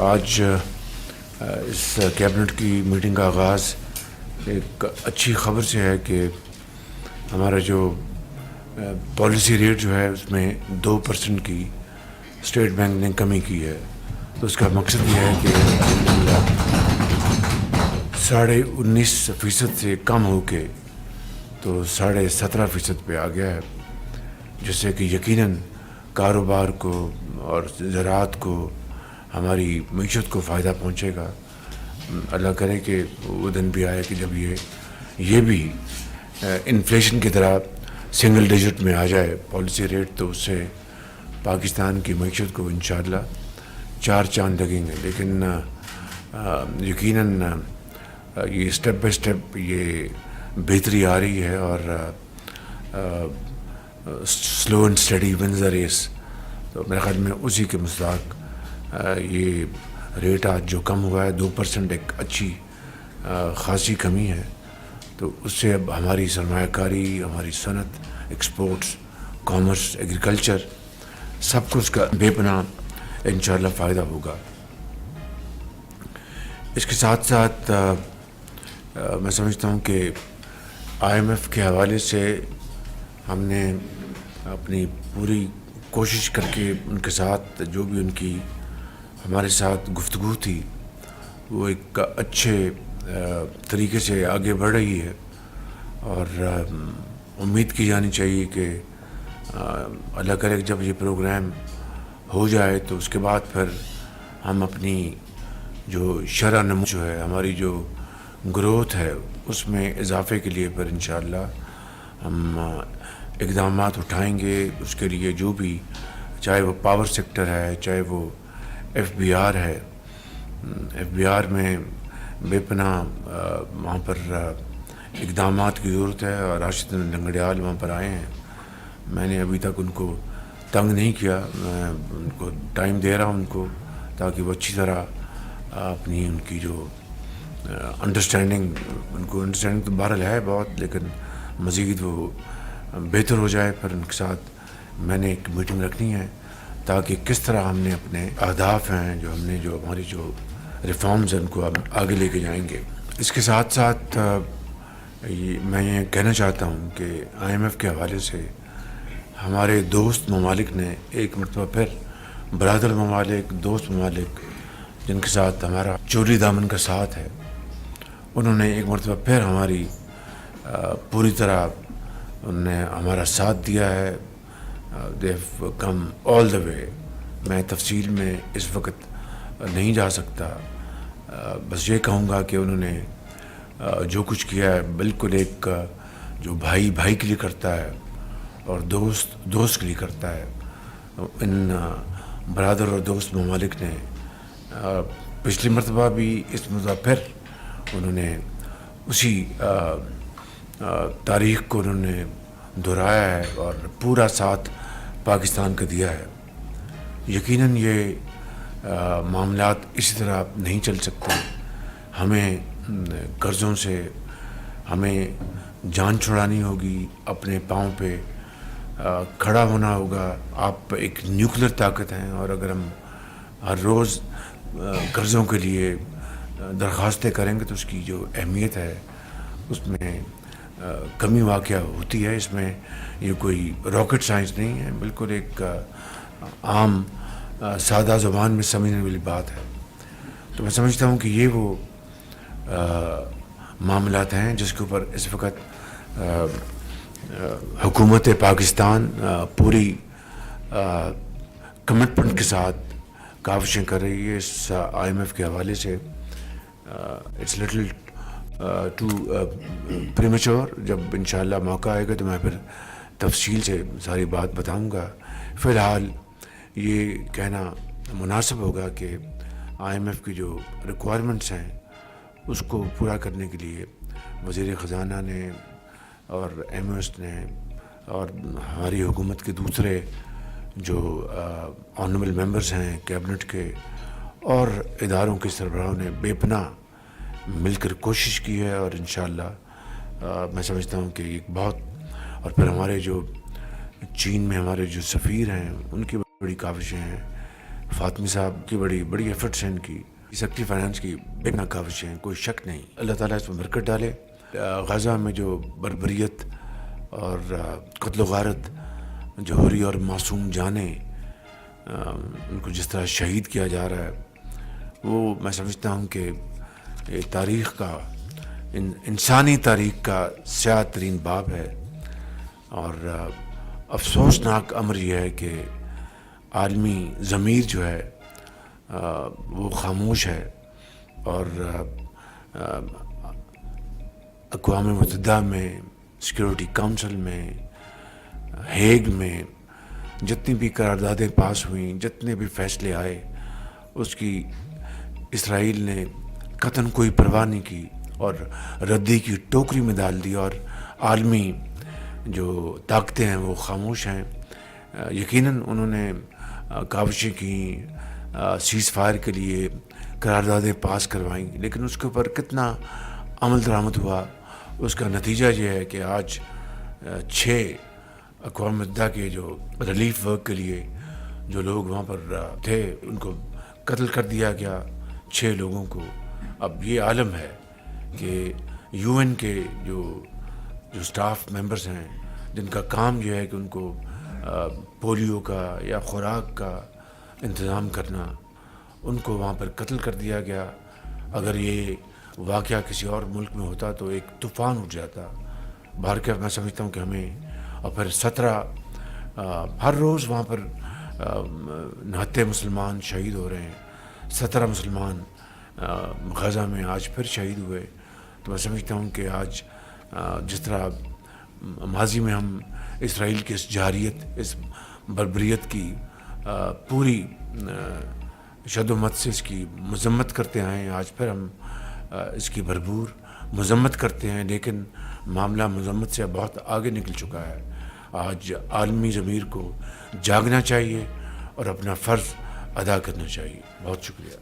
آج اس کیبنٹ کی میٹنگ کا آغاز ایک اچھی خبر سے ہے کہ ہمارا جو پالیسی ریٹ جو ہے اس میں 2% کی اسٹیٹ بینک نے کمی کی ہے. تو اس کا مقصد یہ ہے کہ الحمدللہ 19.5% سے کم ہو کے تو 17.5% پہ آ گیا ہے، جس سے کہ یقیناً کاروبار کو اور زراعت کو، ہماری معیشت کو فائدہ پہنچے گا. اللہ کرے کہ وہ دن بھی آئے کہ جب یہ بھی انفلیشن کی طرح سنگل ڈیجٹ میں آ جائے پالیسی ریٹ، تو اس سے پاکستان کی معیشت کو انشاءاللہ 4 چاند لگیں گے. لیکن یقیناً یہ اسٹیپ بائی اسٹیپ یہ بہتری آ رہی ہے، اور slow and steady wins the race. تو میرے خیال میں اسی کے مصداق یہ ریٹ آج جو کم ہوا ہے 2%، ایک اچھی خاصی کمی ہے. تو اس سے اب ہماری سرمایہ کاری، ہماری صنعت، ایکسپورٹس، کامرس، ایگریکلچر، سب کو اس کا بے پناہ انشاءاللہ فائدہ ہوگا. اس کے ساتھ ساتھ میں سمجھتا ہوں کہ IMF کے حوالے سے ہم نے اپنی پوری کوشش کر کے ان کے ساتھ جو بھی ان کی ہمارے ساتھ گفتگو تھی وہ ایک اچھے طریقے سے آگے بڑھ رہی ہے، اور امید کی جانی چاہیے کہ اللہ کرے جب یہ پروگرام ہو جائے تو اس کے بعد پھر ہم اپنی جو شرح نمو جو ہے، ہماری جو گروتھ ہے، اس میں اضافے کے لیے پھر انشاءاللہ ہم اقدامات اٹھائیں گے. اس کے لیے جو بھی، چاہے وہ پاور سیکٹر ہے، چاہے وہ FBR ہے. FBR میں بے پناہ وہاں پر اقدامات کی ضرورت ہے، اور راشد لنگڑیال وہاں پر آئے ہیں. میں نے ابھی تک ان کو تنگ نہیں کیا، میں ان کو ٹائم دے رہا ہوں ان کو، تاکہ وہ اچھی طرح اپنی ان کی جو انڈرسٹینڈنگ تو بہرحال ہے بہت، لیکن مزید وہ بہتر ہو جائے. پھر ان کے ساتھ میں نے ایک میٹنگ رکھنی ہے تاکہ کس طرح ہم نے اپنے اہداف ہیں جو ہم نے جو ہماری جو ریفارمز ہیں ان کو آگے لے کے جائیں گے. اس کے ساتھ ساتھ میں یہ کہنا چاہتا ہوں کہ IMF کے حوالے سے ہمارے دوست ممالک نے ایک مرتبہ پھر، برادر ممالک، دوست ممالک جن کے ساتھ ہمارا چولی دامن کا ساتھ ہے، انہوں نے ایک مرتبہ پھر ہماری پوری طرح انہوں نے ہمارا ساتھ دیا ہے. they have come all the way. میں تفصیل میں اس وقت نہیں جا سکتا، بس یہ کہوں گا کہ انہوں نے جو کچھ کیا ہے بالکل ایک جو بھائی بھائی کے لیے کرتا ہے اور دوست دوست کے لیے کرتا ہے. ان برادر اور دوست ممالک نے پچھلی مرتبہ بھی، اس مرتبہ پھر انہوں نے اسی تاریخ کو انہوں نے دہرایا ہے اور پورا ساتھ پاکستان کا دیا ہے. یقیناً یہ معاملات اسی طرح نہیں چل سکتے. ہمیں قرضوں سے ہمیں جان چھڑانی ہوگی، اپنے پاؤں پہ کھڑا ہونا ہوگا. آپ ایک نیوکلیر طاقت ہیں، اور اگر ہم ہر روز قرضوں کے لیے درخواستیں کریں گے تو اس کی جو اہمیت ہے اس میں کمی واقع ہوتی ہے. اس میں یہ کوئی راکٹ سائنس نہیں ہے، بالکل ایک عام سادہ زبان میں سمجھنے والی بات ہے. تو میں سمجھتا ہوں کہ یہ وہ معاملات ہیں جس کے اوپر اس وقت حکومت پاکستان پوری کمٹمنٹ کے ساتھ کاوشیں کر رہی ہے. اس IMF کے حوالے سے اٹس لٹل ٹو پریمیچور. جب انشاءاللہ موقع آئے گا تو میں پھر تفصیل سے ساری بات بتاؤں گا. فی الحال یہ کہنا مناسب ہوگا کہ IMF کی جو ریکوائرمنٹس ہیں اس کو پورا کرنے کے لیے وزیر خزانہ نے اور MOS نے اور ہماری حکومت کے دوسرے جو آنریبل ممبرز ہیں کیبنٹ کے اور اداروں کے سربراہوں نے بے پناہ مل کر کوشش کی ہے. اور انشاءاللہ میں سمجھتا ہوں کہ ایک بہت، اور پھر ہمارے جو چین میں ہمارے جو سفیر ہیں ان کی بڑی کاوشیں ہیں فاطمی صاحب کی بڑی بڑی ایفرٹس ہیں ان کی، سیکٹری فائنانس کی بے ناکافش ہیں، کوئی شک نہیں. اللہ تعالیٰ اس میں برکت ڈالے. غزہ میں جو بربریت اور قتل و غارت جو ہو رہی اور معصوم جانیں ان کو جس طرح شہید کیا جا رہا ہے، وہ میں سمجھتا ہوں کہ یہ تاریخ کا انسانی تاریخ کا سیاہ ترین باب ہے. اور افسوسناک امر یہ ہے کہ عالمی ضمیر جو ہے وہ خاموش ہے. اور اقوام متحدہ میں، سیکیورٹی کونسل میں، ہیگ میں جتنی بھی قراردادیں پاس ہوئیں، جتنے بھی فیصلے آئے، اس کی اسرائیل نے قطعاً کوئی پرواہ نہیں کی اور ردی کی ٹوکری میں ڈال دی. اور عالمی جو طاقتیں ہیں وہ خاموش ہیں. یقیناً انہوں نے کاوشیں کی، سیز فائر کے لیے قراردادیں پاس کروائیں، لیکن اس کے اوپر کتنا عمل درآمد ہوا. اس کا نتیجہ یہ ہے کہ آج 6 اقوام متحدہ کے جو ریلیف ورک کے لیے جو لوگ وہاں پر تھے ان کو قتل کر دیا گیا، 6 لوگوں کو. اب یہ عالم ہے کہ یو این کے جو سٹاف ممبرز ہیں جن کا کام یہ ہے کہ ان کو پولیو کا یا خوراک کا انتظام کرنا، ان کو وہاں پر قتل کر دیا گیا. اگر یہ واقعہ کسی اور ملک میں ہوتا تو ایک طوفان اٹھ جاتا. باہر کے میں سمجھتا ہوں کہ ہمیں، اور پھر 17 ہر روز وہاں پر نہتے مسلمان شہید ہو رہے ہیں. 17 مسلمان غزہ میں آج پھر شہید ہوئے. تو میں سمجھتا ہوں کہ آج جس طرح ماضی میں ہم اسرائیل کی اس جارحیت، اس بربریت کی پوری شد و مت سے اس کی مذمت کرتے آئے ہیں، آج پھر ہم اس کی بھرپور مذمت کرتے ہیں. لیکن معاملہ مذمت سے بہت آگے نکل چکا ہے. آج عالمی ضمیر کو جاگنا چاہیے اور اپنا فرض ادا کرنا چاہیے. بہت شکریہ.